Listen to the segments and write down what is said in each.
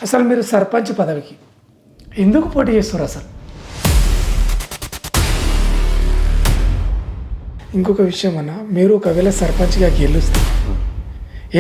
అసలు మీరు సర్పంచ్ పదవికి ఎందుకు పోటీ చేస్తారు అసలు? ఇంకొక విషయం అన్న, మీరు ఒకవేళ సర్పంచ్గా గెలుస్తే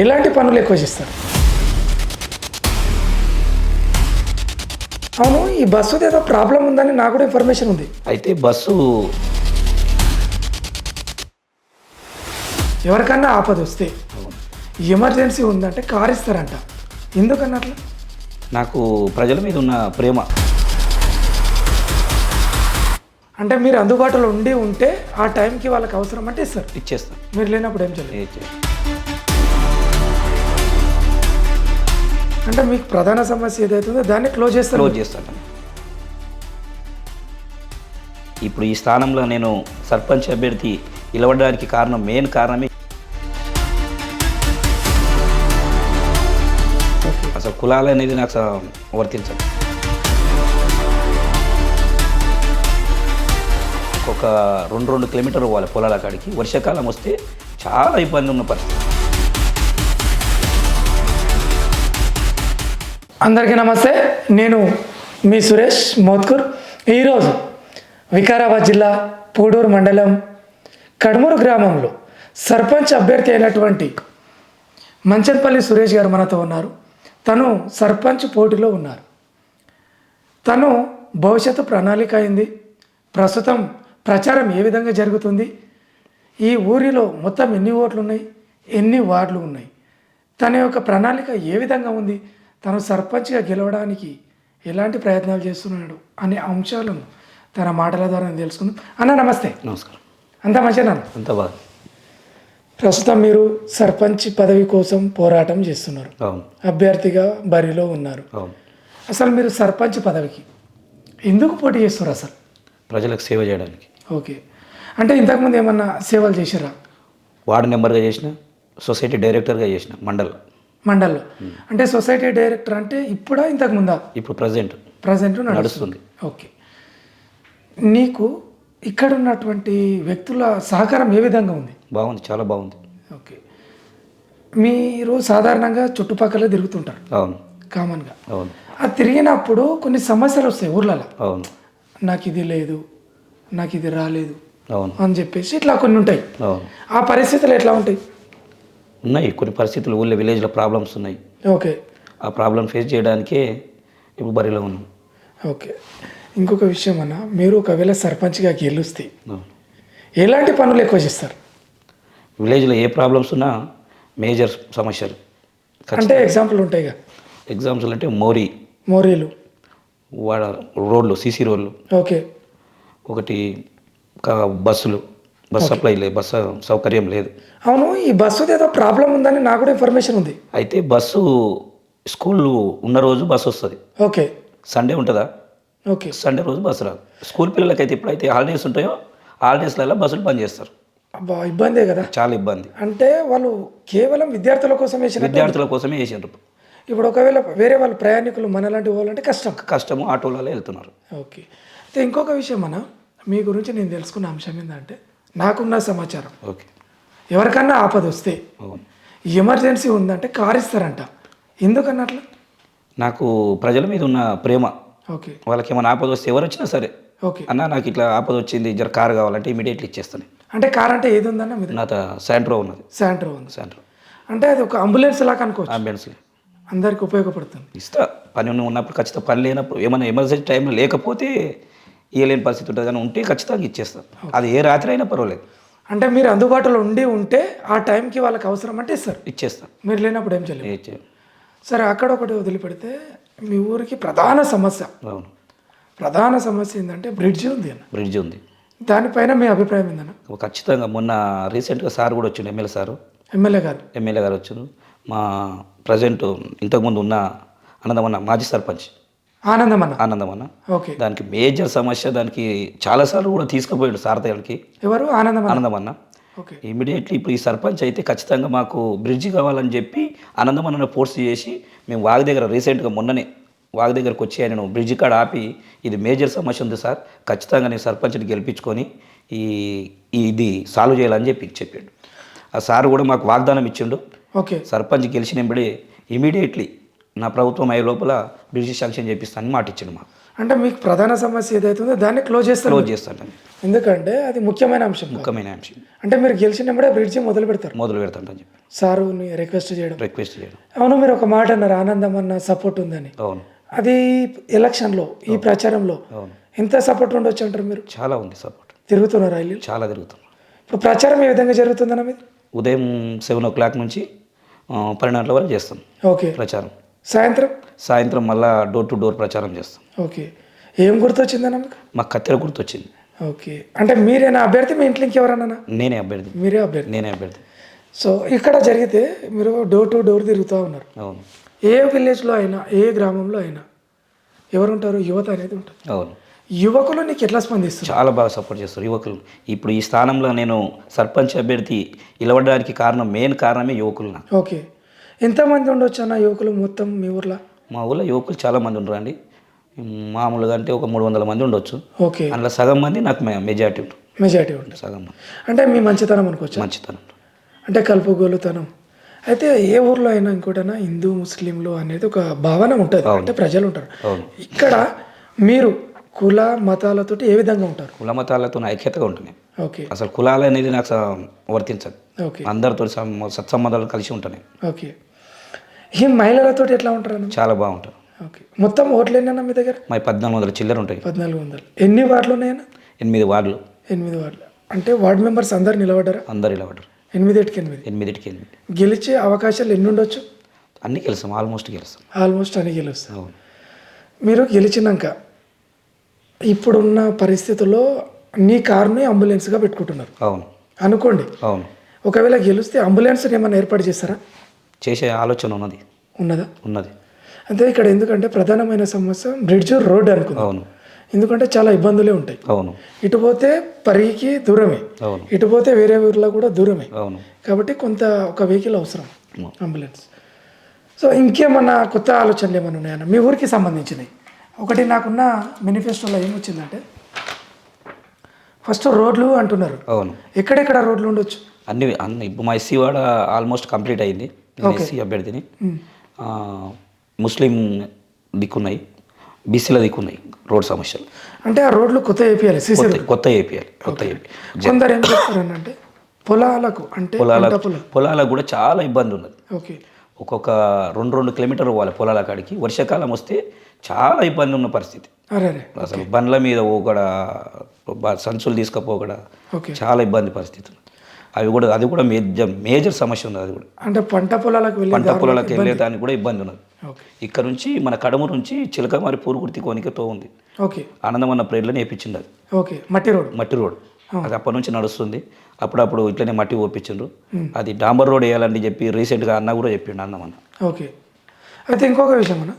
ఎలాంటి పనులు ఎక్కువ చేస్తారు? అవును, ఈ బస్సుది ఏదో ప్రాబ్లం ఉందని నాకు కూడా ఇన్ఫర్మేషన్ ఉంది. అయితే బస్సు ఎవరికన్నా ఆపద వస్తే ఎమర్జెన్సీ ఉందంటే కారు ఇస్తారంట. ఎందుకన్నా అట్లా? నాకు ప్రజల మీద ఉన్న ప్రేమ. అంటే మీరు అందుబాటులో ఉంటే ఆ టైంకి వాళ్ళకి అవసరం అంటే ఇస్తారు, ఇచ్చేస్తాను. మీరు లేనప్పుడు ఏం చేయలేదు. అంటే మీకు ప్రధాన సమస్య ఏదైతుందో దాన్ని క్లోజ్ చేస్తాను. ఇప్పుడు ఈ స్థానంలో నేను సర్పంచ్ అభ్యర్థి నిలబడడానికి మెయిన్ కారణమే అసలు కులాలు అనేది నాకు వర్తించదు. ఒక 2 కిలోమీటర్లు పోవాలి పొలాల కాడికి. వర్షాకాలం వస్తే చాలా ఇబ్బంది ఉన్న పరిస్థితి. అందరికీ నమస్తే, నేను మీ సురేష్ మోత్కూర్. ఈరోజు వికారాబాద్ జిల్లా పూడూరు మండలం కడమూరు గ్రామంలో సర్పంచ్ అభ్యర్థి అయినటువంటి మంచన్పల్లి సురేష్ గారు మనతో ఉన్నారు. తను సర్పంచ్ పోటీలో ఉన్నారు. తను భవిష్యత్తు ప్రణాళిక అయింది, ప్రస్తుతం ప్రచారం ఏ విధంగా జరుగుతుంది, ఈ ఊరిలో మొత్తం ఎన్ని ఓట్లు ఉన్నాయి, ఎన్ని వార్డులు ఉన్నాయి, తన యొక్క ప్రణాళిక ఏ విధంగా ఉంది, తను సర్పంచ్గా గెలవడానికి ఎలాంటి ప్రయత్నాలు చేస్తున్నాడు అనే అంశాలను తన మాటల ద్వారా తెలుసుకుందాం. అన్న నమస్తే. నమస్కారం. అంతా మంచిగా? అంత బాగా. ప్రస్తుతం మీరు సర్పంచ్ పదవి కోసం పోరాటం చేస్తున్నారు, అవును. అభ్యర్థిగా బరిలో ఉన్నారు. అవును. అసలు మీరు సర్పంచ్ పదవికి ఎందుకు పోటీ చేస్తారు అసలు? ప్రజలకు సేవ చేయడానికి. ఓకే, అంటే ఇంతకుముందు ఏమన్నా సేవలు చేశారా? వార్డు మెంబర్గా చేసిన, సొసైటీ డైరెక్టర్గా చేసిన మండల్లో. అంటే సొసైటీ డైరెక్టర్ అంటే ఇప్పుడా ఇంతకుముందా? ఇప్పుడు ప్రజెంట్ నడుస్తుంది. ఓకే, నీకు ఇక్కడ ఉన్నటువంటి వ్యక్తుల సహకారం ఏ విధంగా ఉంది? బాగుంది, చాలా బాగుంది. ఓకే, మీరు సాధారణంగా చుట్టుపక్కల తిరుగుతుంటారు. అవును. కామన్గా. అవును. అది తిరిగినప్పుడు కొన్ని సమస్యలు వస్తాయి ఊర్లలో. అవును. నాకు ఇది లేదు, నాకు ఇది రాలేదు, అవును అని చెప్పేసి ఇట్లా కొన్ని ఉంటాయి. అవును. ఆ పరిస్థితులు ఎట్లా ఉంటాయి? ఉన్నాయి కొన్ని పరిస్థితులు, విలేజ్లో ప్రాబ్లమ్స్ ఉన్నాయి. ఓకే, ఆ ప్రాబ్లం ఫేస్ చేయడానికే ఇప్పుడు బరిలో ఉన్నాం. ఓకే, ఇంకొక విషయం అన్న, మీరు ఒకవేళ సర్పంచ్గా గెలుస్తే ఎలాంటి పనులు ఎక్కువ చేస్తారు? విలేజ్లో ఏ ప్రాబ్లమ్స్ ఉన్నా మేజర్ సమస్యలు. అంటే ఎగ్జాంపుల్ ఉంటాయిగా. ఎగ్జాంపుల్ అంటే మోరీలు, రోడ్లు, సీసీ రోడ్లు. ఓకే, ఒకటి బస్ సప్లై లేదు, బస్సు సౌకర్యం లేదు. అవును, ఈ బస్సుది ఏదో ప్రాబ్లం ఉందని నాకు కూడా ఇన్ఫర్మేషన్ ఉంది. అయితే బస్సు స్కూల్ ఉన్న రోజు బస్సు వస్తుంది. ఓకే, సండే ఉంటుందా? ఓకే, సండే రోజు బస్సు రాదు. స్కూల్ పిల్లలకైతే ఎప్పుడైతే హాలిడేస్ ఉంటాయో హాలిడేస్లలో బస్సులు బంద్ చేస్తారు. అబ్బా, ఇబ్బందే కదా. చాలా ఇబ్బంది. అంటే వాళ్ళు కేవలం విద్యార్థుల కోసమే వేసినారు. ఇప్పుడు ఒకవేళ వేరే వాళ్ళు ప్రయాణికులు మనలాంటి వాళ్ళంటే కష్టము, ఆటోలలో వెళ్తున్నారు. ఓకే, అయితే ఇంకొక విషయం అన్న, మీ గురించి నేను తెలుసుకున్న అంశం ఏంటంటే, నాకున్న సమాచారం, ఓకే, ఎవరికన్నా ఆపద వస్తే ఎమర్జెన్సీ ఉందంటే కారు ఇస్తారంట. ఎందుకన్నా అట్లా? నాకు ప్రజల మీద ఉన్న ప్రేమ. ఓకే, వాళ్ళకి ఏమైనా ఆపద వస్తే ఎవరు వచ్చినా సరే, ఓకే అన్న నాకు ఇట్లా ఆపద వచ్చింది, జర కారు కావాలంటే ఇమీడియట్లీ ఇచ్చేస్తాను. అంటే కార్ అంటే ఏది ఉందన్న మీద? నా శాంట్రో ఉన్నది. శాంట్రో ఉంది. అంటే అది ఒక అంబులెన్స్ లాగా అనుకోవచ్చు. అంబులెన్స్ అందరికి ఉపయోగపడుతుంది. ఇస్తా, పని ఉన్నప్పుడు ఖచ్చితంగా, పని లేనప్పుడు ఏమైనా ఎమర్జెన్సీ టైంలో లేకపోతే ఇవ్వలేని పరిస్థితి ఉంటుంది, కానీ ఉంటే ఖచ్చితంగా ఇచ్చేస్తాను. అది ఏ రాత్రి అయినా పర్వాలేదు. అంటే మీరు అందుబాటులో ఉంటే ఆ టైంకి వాళ్ళకి అవసరం అంటే ఇచ్చేస్తాను. మీరు లేనప్పుడు ఏం చేయలేదు. సరే, అక్కడ ఒకటి వదిలిపెడితే మీ ఊరికి ప్రధాన సమస్య, అవును, ప్రధాన సమస్య ఏంటంటే బ్రిడ్జ్ ఉంది అన్న. బ్రిడ్జ్ ఉంది, దానిపైన మీ అభిప్రాయం ఏందన్న? ఖచ్చితంగా. మొన్న రీసెంట్గా సార్ కూడా వచ్చిండు, ఎమ్మెల్యే గారు వచ్చారు. మా ప్రజెంట్ ఇంతకుముందు ఉన్న ఆనందమన్న, మాజీ సర్పంచ్ ఆనందమన్న. ఓకే, దానికి మేజర్ సమస్య, దానికి చాలాసార్లు కూడా తీసుకుపోయాడు సార్ దగ్గరికి. ఎవరు? ఆనందమన్న. ఓకే, ఇమీడియట్లీ ఇప్పుడు ఈ సర్పంచ్ అయితే ఖచ్చితంగా మాకు బ్రిడ్జి కావాలని చెప్పి ఆనందమన్న ఫోర్స్ చేసి, మేము వాగు దగ్గర రీసెంట్గా మొన్ననే వాగు దగ్గరకు వచ్చి ఆయన బ్రిడ్జి కాడ ఆపి, ఇది మేజర్ సమస్య ఉంది సార్, ఖచ్చితంగా నేను సర్పంచ్ని గెలిపించుకొని ఇది సాల్వ్ చేయాలని చెప్పాడు. ఆ సార్ కూడా మాకు వాగ్దానం ఇచ్చిండు. ఓకే, సర్పంచ్ గెలిచినప్పుడే ఇమీడియట్లీ నా ప్రభుత్వం అయ్యే లోపల బ్రిడ్జి శాంక్షన్ చేపిస్తానని మాట ఇచ్చిండు మాకు. అంటే మీకు ప్రధాన సమస్య ఏదైతే ఉందో దాన్ని క్లోజ్ చేస్తారు. క్లోజ్ చేస్తాను. ఎందుకంటే అది ముఖ్యమైన అంశం. ముఖ్యమైన అంశం. అంటే మీరు గెలిచినప్పుడే బ్రిడ్జి మొదలు పెడతారు. మొదలు పెడతానని చెప్పి సారుని రిక్వెస్ట్ చేయడం. చేయడం. అవును, మీరు ఒక మాట అన్నారు, ఆనందం అన్న సపోర్ట్ ఉందని. అవును. అది ఎలక్షన్లో ఈ ప్రచారంలో అవును. ఎంత సపోర్ట్ ఉండొచ్చు అంటారు మీరు? చాలా ఉంది సపోర్ట్. తిరుగుతున్నారా ఇల్లు? చాలా తిరుగుతున్నాం. ఇప్పుడు ప్రచారం ఏ విధంగా జరుగుతుందన్న మీద? ఉదయం 7 నుంచి 12 గంటల వరకు చేస్తాం ఓకే ప్రచారం. సాయంత్రం మళ్ళా డోర్ టు డోర్ ప్రచారం చేస్తాం. ఓకే. ఏం గుర్తొచ్చిందన్న మీకు? మాకు కత్తెర గుర్తొచ్చింది. ఓకే. అంటే మీరేనా అభ్యర్థి? మీ ఇంట్లో ఇంకెవరన్నా? నేనే అభ్యర్థి. మీరే అభ్యర్థి? నేనే అభ్యర్థి. సో ఇక్కడ జరిగితే మీరు డోర్ టు డోర్ తిరుగుతూ ఉన్నారు. అవును. ఏ విలేజ్లో అయినా, ఏ గ్రామంలో అయినా ఎవరు ఉంటారు? యువత అనేది ఉంటుంది. అవును. యువకులు నీకు ఎట్లా స్పందిస్తారు? చాలా బాగా సపోర్ట్ చేస్తారు యువకులు. ఇప్పుడు ఈ స్థానంలో నేను సర్పంచ్ అభ్యర్థి నిలబడడానికి మెయిన్ కారణమే యువకులు. నాకు ఓకే. ఎంతమంది ఉండొచ్చు అన్న యువకులు మొత్తం మీ ఊర్లో? మా ఊళ్ళో యువకులు చాలా మంది ఉండరు అండి. మామూలుగా అంటే ఒక 300 మంది ఉండొచ్చు. ఓకే. అందులో సగం మంది నాకు మెజారిటీ ఉంటుంది. సగం మంది. అంటే మీ మంచితనం అనుకోవచ్చు. మంచితనం అంటే కలుపుగోలుతనం. అయితే ఏ ఊర్లో అయినా ఇంకోటైనా హిందూ ముస్లింలు అనేది ఒక భావన ఉంటుంది. అంటే ప్రజలు ఉంటారు. ఇక్కడ మీరు కుల మతాలతోటి ఏ విధంగా ఉంటారు? కుల మతాలతో ఐక్యతగా ఉంటున్నాయి. ఓకే. అసలు కులాలు అనేది నాకు వర్తించదు. ఓకే. అందరితో సత్సంబంధాలు కలిసి ఉంటున్నాయి. ఓకే. ఈ మహిళలతో ఎట్లా ఉంటారు అన్న? చాలా బాగుంటారు. ఓకే. మొత్తం ఓట్లు ఎన్నన్నా మీ దగ్గర? మా 1400 చిల్లర ఉంటాయి. 1400. ఎన్ని వార్డులు ఉన్నాయన్నా? 8 వార్డులు. 8 వార్డులు. అంటే వార్డు మెంబర్స్ అందరు నిలబడ్డారా? అందరు నిలబడ్డారు. 8 గెలిచే అవకాశాలు ఎన్ని ఉండొచ్చు? అన్నీ గెలుస్తాం. ఆల్మోస్ట్ అన్ని గెలుస్తాం. మీరు గెలిచినాక ఇప్పుడున్న పరిస్థితుల్లో నీ కారుని అంబులెన్స్గా పెట్టుకుంటున్నారు. అవును అనుకోండి. అవును. ఒకవేళ గెలిస్తే అంబులెన్స్ ఏమైనా ఏర్పాటు చేస్తారా? చేసే ఆలోచన ఉన్నదా? ఉన్నది. అంటే ఇక్కడ ఎందుకంటే ప్రధానమైన సమస్య బ్రిడ్జ్ రోడ్ అనుకుంది. అవును. ఎందుకంటే చాలా ఇబ్బందులే ఉంటాయి. అవును. ఇటు పోతే పరికి దూరమే, అవును. ఇటు పోతే వేరే ఊర్లో కూడా దూరమే. అవును. కాబట్టి ఒక వెహికల్ అవసరం, అంబులెన్స్. సో ఇంకేమన్నా కొత్త ఆలోచనలు ఏమైనా ఉన్నాయన్న మీ ఊరికి సంబంధించినవి? ఒకటి నాకున్న మేనిఫెస్టోలో ఏమొచ్చిందంటే ఫస్ట్ రోడ్లు అంటున్నారు. అవును. ఎక్కడెక్కడ రోడ్లు ఉండొచ్చు? అన్ని ఇప్పుడు మా ఎస్సీ వాడ ఆల్మోస్ట్ కంప్లీట్ అయింది. ఎస్సీ అభ్యర్థిని. ముస్లిం దిక్కున్నాయి, బీసీల దిక్కున్నాయి రోడ్ సమస్యలు. అంటే ఆ రోడ్లు కొత్త వేపియాలి, కొత్త వేపియాలి. కొందరు ఏం చేస్తారనంటే పొలాలకు, అంటే పొలాలకు కూడా చాలా ఇబ్బంది ఉన్నది. ఓకే. ఒక్కొక్క 2 కిలోమీటర్లు పోవాలి పొలాల కాడికి. వర్షాకాలం వస్తే చాలా ఇబ్బంది ఉన్న పరిస్థితి. అసలు బండ్ల మీద ఒకడ సంచులు తీసుకపోకడ చాలా ఇబ్బంది పరిస్థితి. అది కూడా మేజర్ సమస్య ఉంది. అది కూడా అంటే పంట పొలాలకు వెళ్ళే దానికి కూడా ఇబ్బంది ఉన్నది. ఇక్కడ నుంచి మన కడమూరు నుంచి చిలకమారి పూరుగుర్తి కోనికతో ఉంది. ఓకే. ఆనందమన్న ప్రేర్లని వేయించింది అది. ఓకే. మట్టి రోడ్ అది అప్పటి నుంచి నడుస్తుంది. అప్పుడప్పుడు ఇట్లనే మట్టి ఓపించిండ్రు. అది డాంబర్ రోడ్ వేయాలని చెప్పి రీసెంట్గా అన్న కూడా చెప్పిండు అన్నమన్న. ఓకే. అయితే ఇంకొక విషయం అన్న,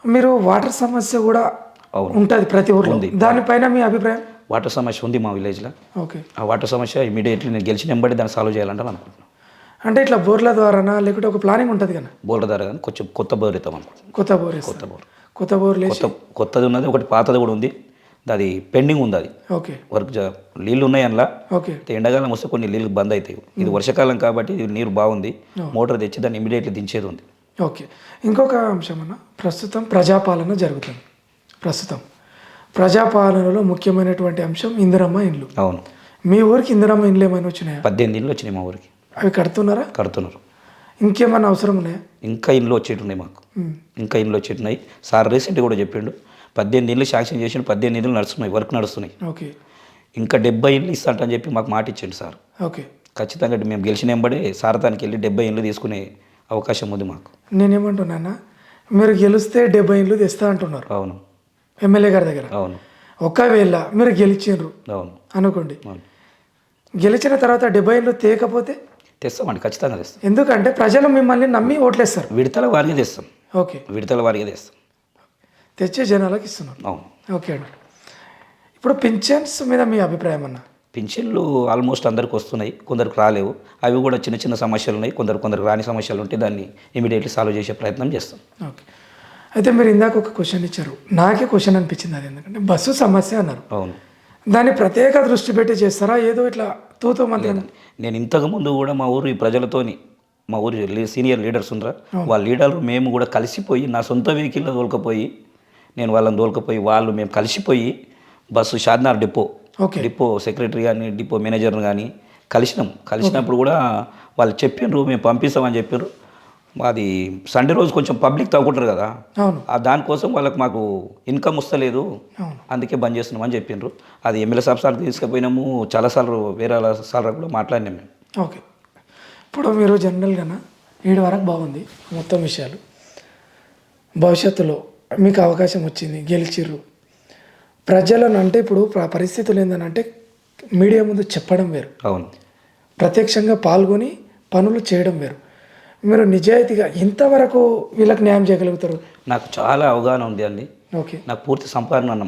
మీరు వాటర్ సమస్య కూడా ఉంటుంది ప్రతి ఊర్లో, దానిపైన మీ అభిప్రాయం? వాటర్ సమస్య ఉంది మా విలేజ్లో. ఓకే. ఆ వాటర్ సమస్య ఇమీడియట్లీ నేను గెలిచిన వెంబడి దాన్ని సాల్వ్ చేయాలంటే అనుకుంటున్నాను. అంటే ఇట్లా బోర్ల ద్వారానా లేకుంటే ఒక ప్లానింగ్ ఉంటుంది కదా? బోర్ల ద్వారా కానీ కొంచెం కొత్త బోర్ ఇస్తాం అనుకుంటున్నాను. కొత్త బోర్ కొత్తది ఉన్నది, ఒకటి పాతది కూడా ఉంది. అది పెండింగ్ ఉంది. అది ఓకే. వర్క్ నీళ్ళు ఉన్నాయి అందులో. ఓకే. ఎండాకాలం వస్తే కొన్ని నీళ్ళు బంద్ అవుతాయి. ఇది వర్షాకాలం కాబట్టి ఇది నీరు బాగుంది. మోటార్ తెచ్చి దాన్ని ఇమీడియట్లీ దించేది ఉంది. ఓకే. ఇంకొక అంశం అన్న, ప్రస్తుతం ప్రజాపాలన జరుగుతుంది. ప్రజాపాలనలో ముఖ్యమైనటువంటి అంశం ఇందిరమ్మ ఇండ్లు. అవును. మీ ఊరికి ఇందిరమ్మ ఇండ్లు ఏమైనా వచ్చినాయా? 18 ఇండ్లు వచ్చినాయి మా ఊరికి. అవి కడుతున్నారు. ఇంకేమైనా అవసరం ఉన్నాయా? ఇంకా ఇండ్లు వచ్చేటున్నాయి మాకు. వచ్చేటున్నాయి. సార్ రీసెంట్గా కూడా చెప్పిండు 18 ఇండ్లు శాంక్షన్ చేసి 18 ఇండ్లు నడుస్తున్నాయి, వర్క్ నడుస్తున్నాయి. ఓకే. ఇంకా 70 ఇండ్లు ఇస్తాంటని చెప్పి మాకు మాట ఇచ్చిండు సార్. ఓకే. ఖచ్చితంగా మేము గెలిచిన వెంబడే సారథానికి వెళ్ళి 70 ఇండ్లు తీసుకునే అవకాశం ఉంది మాకు. నేనేమంటున్నా, మీరు గెలిస్తే 70 ఇండ్లు తెస్తా అంటున్నారు. అవును. ఎమ్మెల్యే గారి దగ్గర. అవును. ఒకవేళ మీరు గెలిచిండ్రు అనుకోండి, గెలిచిన తర్వాత 70 ఇండ్లు తేకపోతే? తెస్తామండి, ఖచ్చితంగా తెస్తాం. ఎందుకంటే ప్రజలు మిమ్మల్ని నమ్మి ఓట్లేస్తారు. విడతల వారిగా తెస్తాం. ఓకే. విడతల వారిగా తెస్తాం. తెచ్చే జనాలకు ఇస్తున్నారు. అవును. ఓకే అండి. ఇప్పుడు పింఛన్స్ మీద మీ అభిప్రాయం అన్న? పింఛన్లు ఆల్మోస్ట్ అందరికి వస్తున్నాయి, కొందరికి రాలేవు. అవి కూడా చిన్న సమస్యలు ఉన్నాయి. కొందరికి రాని సమస్యలు ఉంటే దాన్ని ఇమీడియట్లీ సాల్వ్ చేసే ప్రయత్నం చేస్తాం. ఓకే. అయితే మీరు ఇందాక ఒక క్వశ్చన్ ఇచ్చారు, నాకే క్వశ్చన్ అనిపించింది. అది ఎందుకంటే బస్సు సమస్య అన్నారు. అవును. దాన్ని ప్రత్యేక దృష్టి పెట్టి చేస్తారా, ఏదో ఇట్లా తూతూ మంది? నేను ఇంతకుముందు కూడా మా ఊరు ఈ ప్రజలతోని మా ఊరి సీనియర్ లీడర్స్ ఉండరా వాళ్ళ లీడర్లు మేము కూడా కలిసిపోయి నా సొంత వెహికల్లో తోలుకపోయి నేను వాళ్ళని తోలుకపోయి వాళ్ళు మేము కలిసిపోయి bus Shadnagar depot okay depot secretary కానీ డిపో మేనేజర్ని కానీ కలిసినప్పుడు కూడా వాళ్ళు చెప్పిండ్రు మేము పంపిస్తామని చెప్పారు. అది సండే రోజు కొంచెం పబ్లిక్ తగ్గుంటారు కదా, అవును దానికోసం వాళ్ళకి మాకు ఇన్కమ్ వస్తలేదు, అవును అందుకే బంద్ చేస్తున్నామని చెప్పిండ్రు. అది ఎమ్మెల్యే సాబ్ సార్కి తీసుకుపోయినాము, చాలాసార్లు వేరే సార్లు కూడా మాట్లాడినాం మేము. ఓకే. ఇప్పుడు మీరు జనరల్గా 7 వరకు బాగుంది మొత్తం విషయాలు. భవిష్యత్తులో మీకు అవకాశం వచ్చింది, గెలిచిర్రు. ప్రజలను అంటే ఇప్పుడు పరిస్థితులు ఏంటంటే మీడియా ముందు చెప్పడం వేరు, అవును, ప్రత్యక్షంగా పాల్గొని పనులు చేయడం వేరు. మీరు నిజాయితీగా ఇంతవరకు వీళ్ళకి న్యాయం చేయగలుగుతారు? నాకు చాలా అవగాహన ఉంది అండి, ఓకే నాకు పూర్తి సంపాదన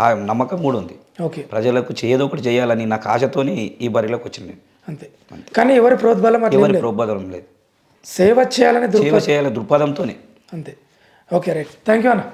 ఆ నమ్మకం కూడా ఉంది. ఓకే ప్రజలకు ఏదో ఒకటి చేయాలని నాకు ఆశతోని ఈ బరిలోకి వచ్చింది. అంతే. కానీ ఎవరి ప్రోద్బలం అట్లా ఎవరి లేదు. ప్రోద్బలం లేదు, సేవ చేయాలని సేవ చేయాలి దృక్పథంతోనే. అంతే. ఓకే రైట్, థ్యాంక్ యూ అన్న.